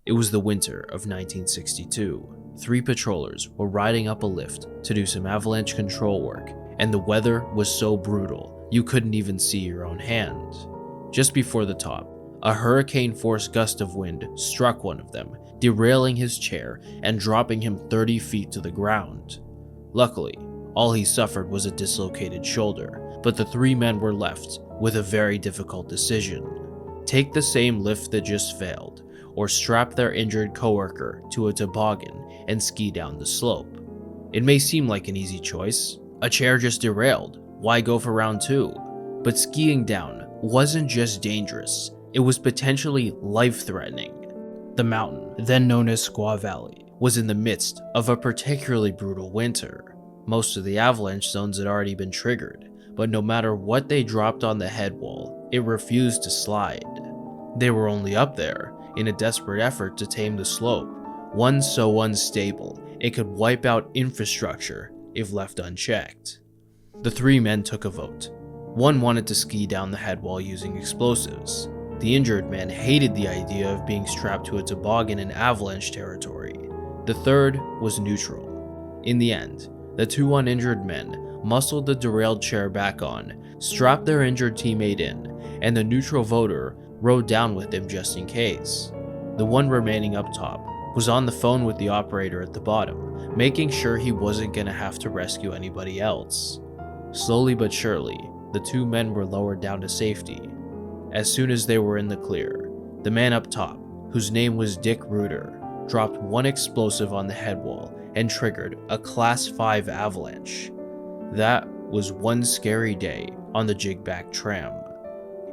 It was the winter of 1962. 3 patrollers were riding up a lift to do some avalanche control work, and the weather was so brutal you couldn't even see your own hand. Just before the top, a hurricane-force gust of wind struck one of them, derailing his chair and dropping him 30 feet to the ground. Luckily, all he suffered was a dislocated shoulder, but the 3 men were left with a very difficult decision. Take the same lift that just failed, or strap their injured coworker to a toboggan and ski down the slope. It may seem like an easy choice. A chair just derailed, why go for round 2? But skiing down wasn't just dangerous, it was potentially life-threatening. The mountain, then known as Squaw Valley, was in the midst of a particularly brutal winter. Most of the avalanche zones had already been triggered, but no matter what they dropped on the head wall, it refused to slide. They were only up there in a desperate effort to tame the slope, one so unstable it could wipe out infrastructure if left unchecked. The 3 men took a vote. One wanted to ski down the head wall using explosives. The injured man hated the idea of being strapped to a toboggan in avalanche territory. The third was neutral. In the end, the 2 uninjured men muscled the derailed chair back on, strapped their injured teammate in, and the neutral voter rode down with him just in case. The one remaining up top was on the phone with the operator at the bottom, making sure he wasn't gonna have to rescue anybody else. Slowly but surely, the 2 men were lowered down to safety. As soon as they were in the clear, the man up top, whose name was Dick Reuter, dropped 1 explosive on the head wall and triggered a Class 5 avalanche. That was one scary day on the Jigback tram.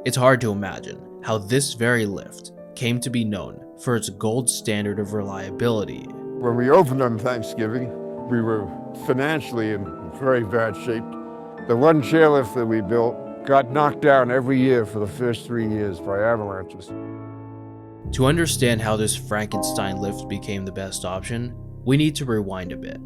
It's hard to imagine how this very lift came to be known for its gold standard of reliability. When we opened on Thanksgiving, we were financially in very bad shape. The one chairlift that we built got knocked down every year for the first 3 years by avalanches. To understand how this Frankenstein lift became the best option, we need to rewind a bit.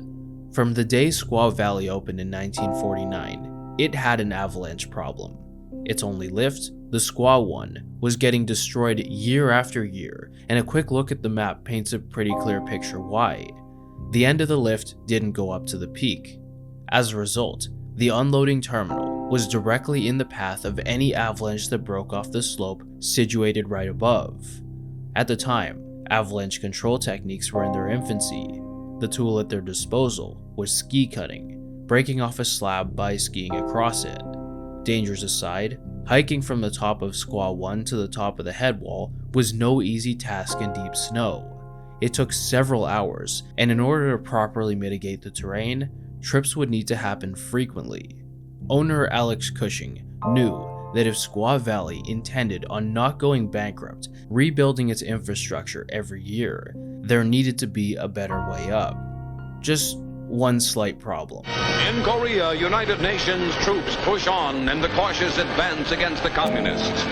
From the day Squaw Valley opened in 1949, it had an avalanche problem. Its only lift, the Squaw one, was getting destroyed year after year, and a quick look at the map paints a pretty clear picture why. The end of the lift didn't go up to the peak. As a result, the unloading terminal was directly in the path of any avalanche that broke off the slope situated right above. At the time, avalanche control techniques were in their infancy. The tool at their disposal was ski cutting, breaking off a slab by skiing across it. Dangers aside, hiking from the top of Squaw 1 to the top of the head wall was no easy task in deep snow. It took several hours, and in order to properly mitigate the terrain, trips would need to happen frequently. Owner Alex Cushing knew that if Squaw Valley intended on not going bankrupt, rebuilding its infrastructure every year, there needed to be a better way up. Just one slight problem. In Korea, United Nations troops push on in the cautious advance against the communists.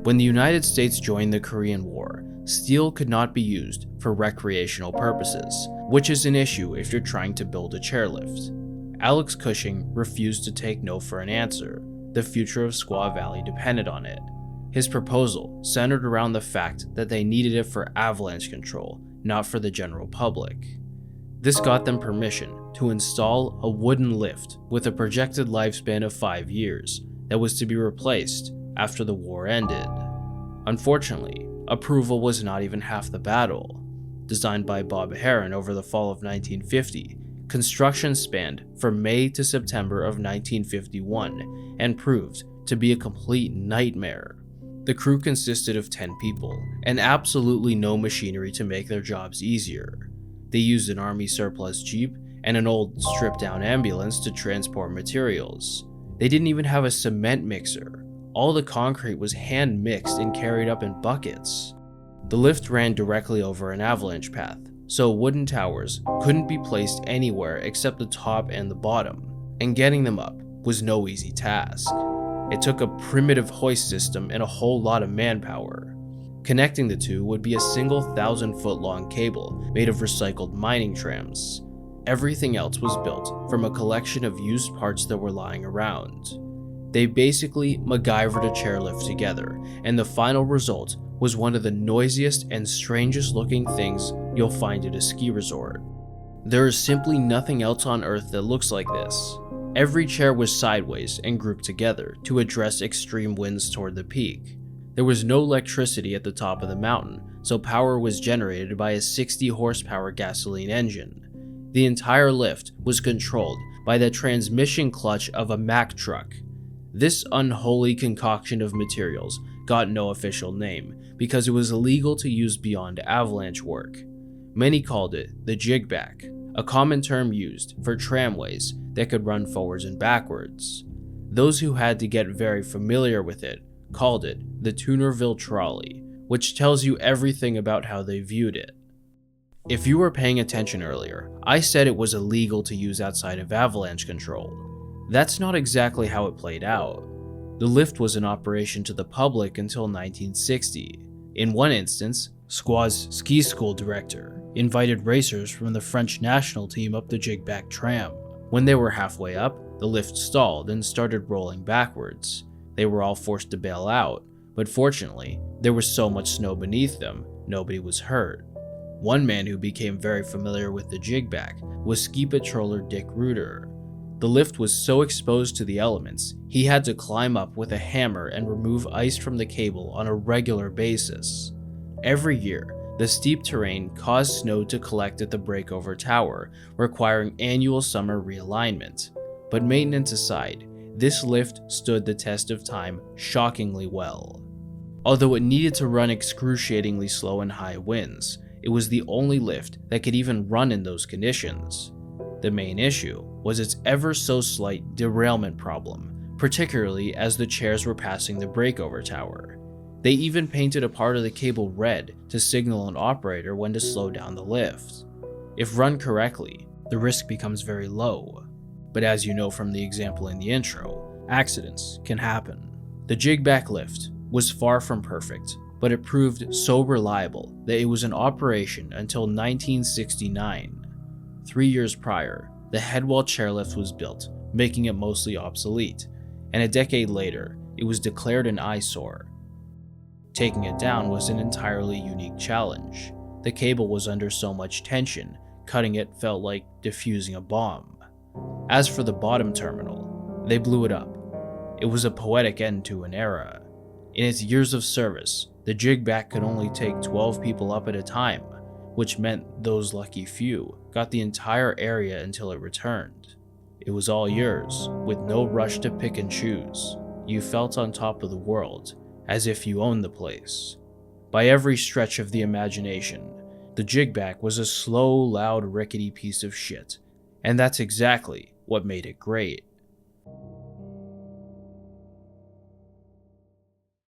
When the United States joined the Korean War, steel could not be used for recreational purposes, which is an issue if you're trying to build a chairlift. Alex Cushing refused to take no for an answer. The future of Squaw Valley depended on it. His proposal centered around the fact that they needed it for avalanche control, not for the general public. This got them permission to install a wooden lift with a projected lifespan of 5 years that was to be replaced after the war ended. Unfortunately, approval was not even half the battle. Designed by Bob Heron over the fall of 1950, construction spanned from May to September of 1951 and proved to be a complete nightmare. The crew consisted of 10 people, and absolutely no machinery to make their jobs easier. They used an army surplus jeep and an old stripped-down ambulance to transport materials. They didn't even have a cement mixer. All the concrete was hand-mixed and carried up in buckets. The lift ran directly over an avalanche path, so wooden towers couldn't be placed anywhere except the top and the bottom, and getting them up was no easy task. It took a primitive hoist system and a whole lot of manpower. Connecting the two would be a single 1,000-foot-long cable made of recycled mining trams. Everything else was built from a collection of used parts that were lying around. They basically MacGyvered a chairlift together, and the final result was one of the noisiest and strangest looking things you'll find at a ski resort. There is simply nothing else on Earth that looks like this. Every chair was sideways and grouped together to address extreme winds toward the peak. There was no electricity at the top of the mountain, so power was generated by a 60 horsepower gasoline engine. The entire lift was controlled by the transmission clutch of a Mack truck. This unholy concoction of materials got no official name because it was illegal to use beyond avalanche work. Many called it the jigback, a common term used for tramways that could run forwards and backwards. Those who had to get very familiar with it called it the Tunerville Trolley, which tells you everything about how they viewed it. If you were paying attention earlier, I said it was illegal to use outside of avalanche control. That's not exactly how it played out. The lift was in operation to the public until 1960. In one instance, Squaw's ski school director invited racers from the French national team up the jigback tram. When they were halfway up, the lift stalled and started rolling backwards. They were all forced to bail out, but fortunately, there was so much snow beneath them, nobody was hurt. One man who became very familiar with the jigback was ski patroller Dick Reuter. The lift was so exposed to the elements, he had to climb up with a hammer and remove ice from the cable on a regular basis. Every year, the steep terrain caused snow to collect at the breakover tower, requiring annual summer realignment. But maintenance aside, this lift stood the test of time shockingly well. Although it needed to run excruciatingly slow in high winds, it was the only lift that could even run in those conditions. The main issue was its ever so slight derailment problem, particularly as the chairs were passing the breakover tower. They even painted a part of the cable red to signal an operator when to slow down the lift. If run correctly, the risk becomes very low. But as you know from the example in the intro, accidents can happen. The jigback lift was far from perfect, but it proved so reliable that it was in operation until 1969. 3 years prior, the headwall chairlift was built, making it mostly obsolete, and a decade later, it was declared an eyesore. Taking it down was an entirely unique challenge. The cable was under so much tension, cutting it felt like defusing a bomb. As for the bottom terminal, they blew it up. It was a poetic end to an era. In its years of service, the jigback could only take 12 people up at a time, which meant those lucky few got the entire area until it returned. It was all yours, with no rush to pick and choose. You felt on top of the world, as if you owned the place. By every stretch of the imagination, the jigback was a slow, loud, rickety piece of shit, and that's exactly what made it great.